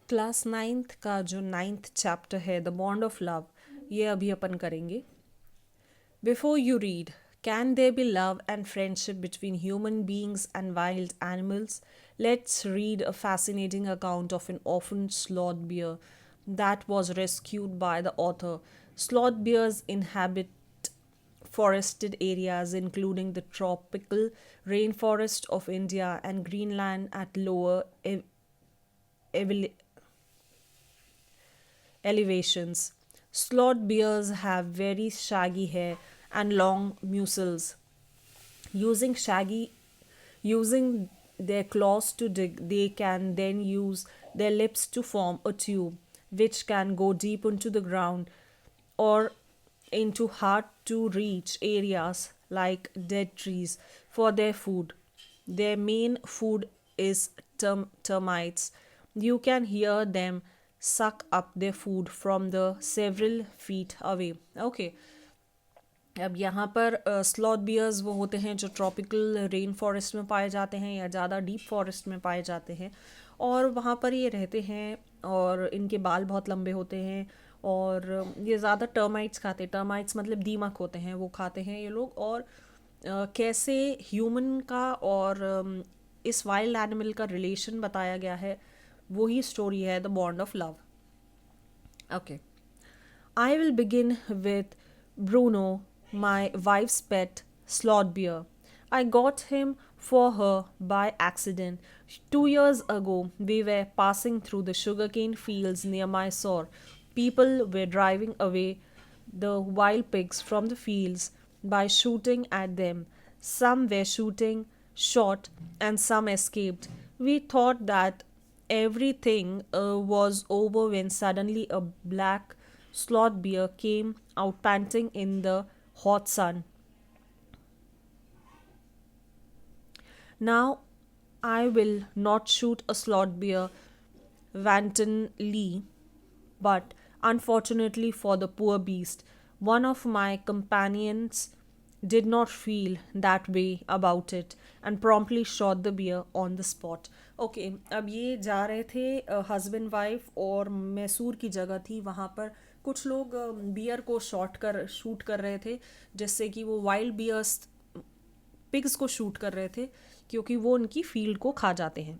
Class ninth का जो ninth chapter है द बॉन्ड ऑफ लव, ये अभी अपन करेंगे. Before you read, can there be love and friendship between human beings and wild animals? Let's read a fascinating account of an orphaned sloth bear that was rescued by the author. Sloth bears inhabit forested areas including the tropical rainforest of India and Greenland at lower ev- elevations. Sloth bears have very shaggy hair and long muzzles. Using shaggy using their claws to dig, they can then use their lips to form a tube which can go deep into the ground or into hard to reach areas like dead trees for their food. Their main food is termites. You can hear them suck up their food from the several feet away. Okay. अब यहाँ पर sloth bears वो होते हैं जो tropical rain forest में पाए जाते हैं या ज़्यादा डीप फॉरेस्ट में पाए जाते हैं, और वहाँ पर ये रहते हैं और इनके बाल बहुत लंबे होते हैं और ये ज़्यादा टर्माइट्स खाते हैं. टर्माइट्स मतलब दीमक होते हैं, वो खाते हैं ये लोग. और कैसे ह्यूमन का और इस वाइल्ड एनिमल का रिलेशन बताया गया है, वही स्टोरी है the bond of love. Okay, I will begin with Bruno, my wife's pet sloth bear. I got him for her by accident. 2 years ago, we were passing through the sugarcane fields near Mysore. People were driving away the wild pigs from the fields by shooting at them. Some were shot, and some escaped. We thought that everything was over when suddenly a black sloth bear came out panting in the hot sun. Now, I will not shoot a sloth bear wantonly, but unfortunately for the poor beast, one of my companions did not feel that way about it and promptly shot the bear on the spot. Okay, अब ये जा रहे थे husband wife और मैसूर की जगह थी, वहाँ पर कुछ लोग बियर को शूट कर रहे थे, जिससे कि वो वाइल्ड बियर्स पिग्स को शूट कर रहे थे क्योंकि वो उनकी फील्ड को खा जाते हैं.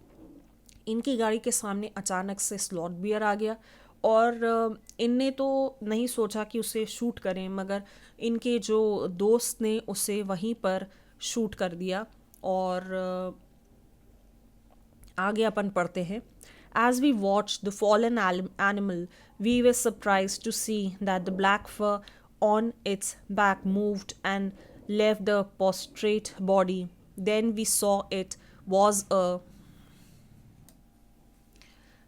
इनकी गाड़ी के सामने अचानक से स्लॉट बियर आ गया और इनने तो नहीं सोचा कि उसे शूट करें, मगर इनके जो दोस्त ने उसे वहीं पर शूट कर दिया. और आगे अपन पढ़ते हैं. As we watched the fallen animal, we were surprised to see that the black fur on its back moved and left the prostrate body. Then we saw it was a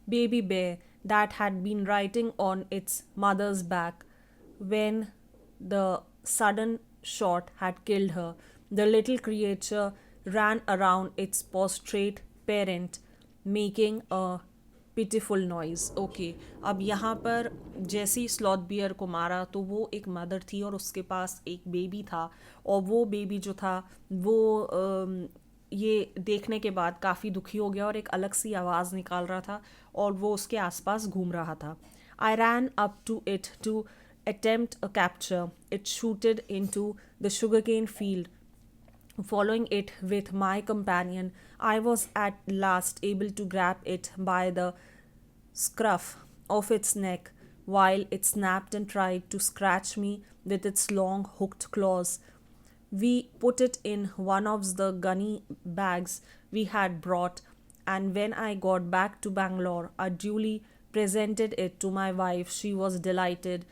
baby bear that had been riding on its mother's back. When the sudden shot had killed her, the little creature ran around its prostrate parent, making a pitiful noise. Okay, अब यहाँ पर जैसे ही sloth bear को मारा तो वो एक mother थी और उसके पास एक बेबी था, और वो बेबी जो था वो ये देखने के बाद काफ़ी दुखी हो गया और एक अलग सी आवाज़ निकाल रहा था और वो उसके आसपास घूम रहा था. I ran up to it to attempt a capture. It shooted into the sugarcane field. Following it with my companion, I was at last able to grab it by the scruff of its neck while it snapped and tried to scratch me with its long hooked claws. We put it in one of the gunny bags we had brought, and when I got back to Bangalore, I duly presented it to my wife. She was delighted.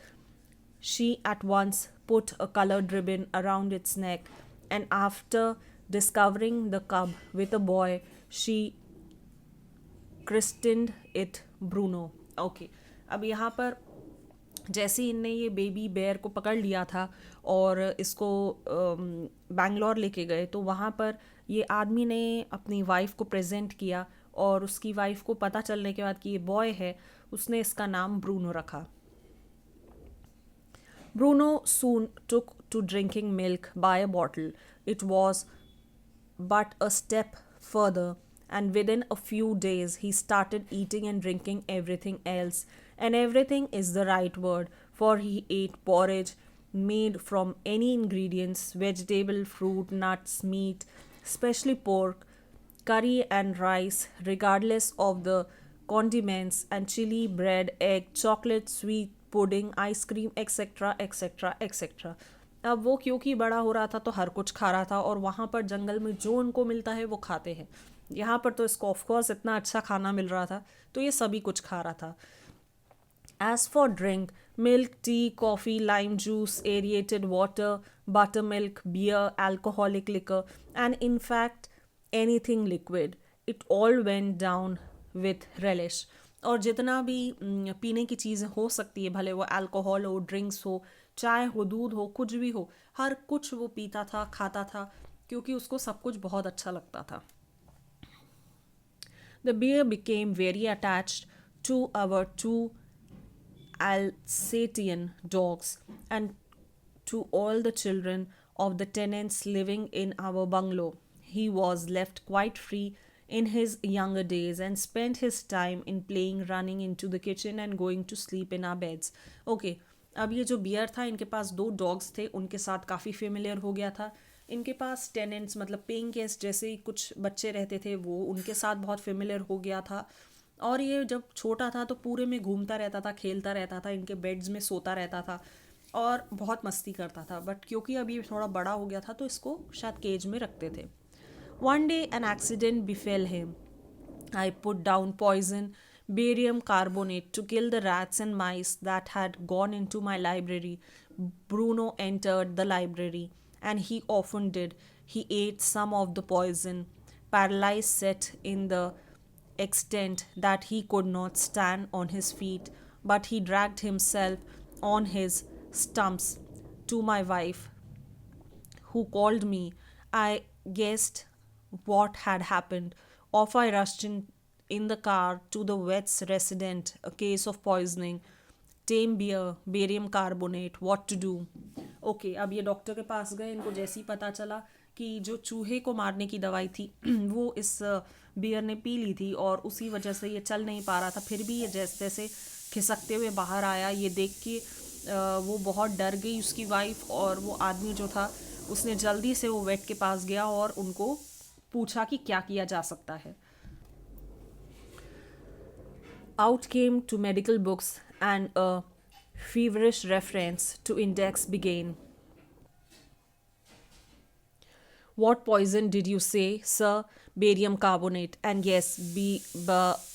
She at once put a colored ribbon around its neck, and after discovering the cub with a boy, she christened it Bruno. Okay, अब यहाँ पर जैसे ही इनने ये baby bear को पकड़ लिया था और इसको बैंगलोर लेके गए, तो वहाँ पर ये आदमी ने अपनी वाइफ को प्रेजेंट किया और उसकी वाइफ को पता चलने के बाद कि ये बॉय है, उसने इसका नाम ब्रूनो रखा. Bruno soon took to drinking milk by a bottle. It was but a step further, and within a few days he started eating and drinking everything else. And everything is the right word, for he ate porridge made from any ingredients: vegetable, fruit, nuts, meat, especially pork, curry and rice, regardless of the condiments, and chili, bread, egg, chocolate, sweet, pudding, ice cream, etc etc etc. अब वो क्योंकि बड़ा हो रहा था तो हर कुछ खा रहा था, और वहाँ पर जंगल में जो उनको मिलता है वो खाते हैं। यहाँ पर तो इसको ऑफकोर्स इतना अच्छा खाना मिल रहा था तो ये सभी कुछ खा रहा था। As for drink, milk, tea, coffee, lime juice, aerated water, buttermilk, beer, alcoholic liquor, and in fact anything liquid, it all went down with relish. और जितना भी पीने की चीज़ें हो सकती है, भले वो अल्कोहल हो, ड्रिंक्स हो, चाय हो, दूध हो, कुछ भी हो, हर कुछ वो पीता था, खाता था, क्योंकि उसको सब कुछ बहुत अच्छा लगता था। The bear became very attached to our two Alsatian dogs and to all the children of the tenants living in our bungalow. He was left quite free in his younger days and spent his time in playing, running into the kitchen and going to sleep in our beds. Okay, अब ये जो beer था, इनके पास 2 dogs थे, उनके साथ काफ़ी familiar हो गया था। इनके पास टेनेंट्स मतलब पेइंग गेस्ट जैसे ही कुछ बच्चे रहते थे, वो उनके साथ बहुत फेमिलियर हो गया था। और ये जब छोटा था तो पूरे में घूमता रहता था, खेलता रहता था, इनके बेड्स में सोता रहता था और बहुत मस्ती करता था। बट क्योंकि अभी थोड़ा बड़ा हो गया था तो इसको शायद केज में रखते थे। One day an accident befell him. I put down poison, barium carbonate, to kill the rats and mice that had gone into my library. Bruno entered the library, and he often did. He ate some of the poison. Paralyzed set in the extent that he could not stand on his feet, but he dragged himself on his stumps to my wife, who called me. I guessed what had happened. Off I rushed in the car to the vet's resident, a case of poisoning, tame beer, barium carbonate, what to do. Okay, अब ये doctor के पास गए। इनको जैसे ही पता चला कि जो चूहे को मारने की दवाई थी वो इस बियर ने पी ली थी और उसी वजह से ये चल नहीं पा रहा था, फिर भी ये जैसे तैसे खिसकते हुए बाहर आया। ये देख के वो बहुत डर गई उसकी वाइफ, और वो आदमी जो था उसने जल्दी से वो वेट के पास गया और उनको पूछा कि क्या किया जा सकता है। Out came 2 medical books and a feverish reference to index began. What poison did you say, sir? Barium carbonate. And yes,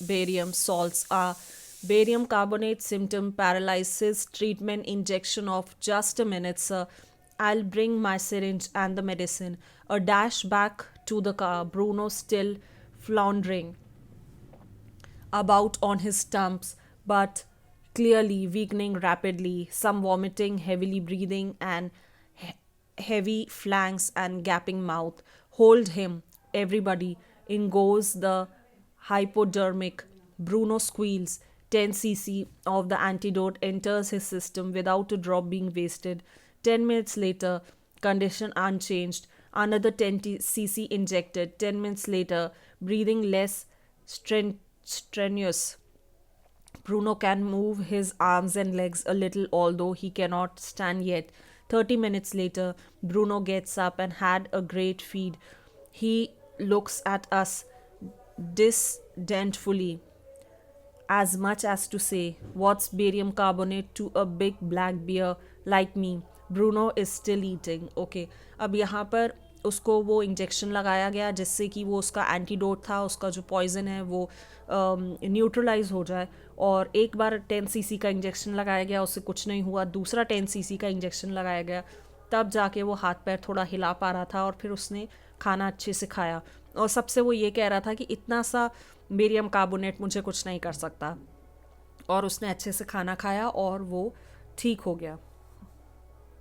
barium salts are. Barium carbonate symptom paralysis treatment injection of just a minute, sir. I'll bring my syringe and the medicine. A dash back to the car, Bruno still floundering about on his stumps, but clearly weakening rapidly, some vomiting, heavily breathing, and heavy flanks and gaping mouth. Hold him, everybody. In goes the hypodermic. Bruno squeals. 10 cc of the antidote enters his system without a drop being wasted. 10 minutes later, condition unchanged. Another 10 cc injected. 10 minutes later, breathing less strenuous. Bruno can move his arms and legs a little, although he cannot stand yet. 30 minutes later, Bruno gets up and had a great feed. He looks at us disdainfully, as much as to say, what's barium carbonate to a big black bear like me? Bruno is still eating. Okay, अब यहाँ पर उसको वो injection लगाया गया जिससे कि वो उसका एंटीडोट था, उसका जो पॉइजन है वो न्यूट्रलाइज हो जाए। और एक बार 10 cc का इंजेक्शन लगाया गया, उससे कुछ नहीं हुआ। दूसरा 10 cc का इंजेक्शन लगाया गया, तब जाके वो हाथ पैर थोड़ा हिला पा रहा था और फिर उसने खाना अच्छे से खाया। और सबसे वो ये कह रहा था कि इतना सा बेरियम कार्बोनेट मुझे कुछ नहीं कर सकता, और उसने अच्छे से खाना खाया और वो ठीक हो गया।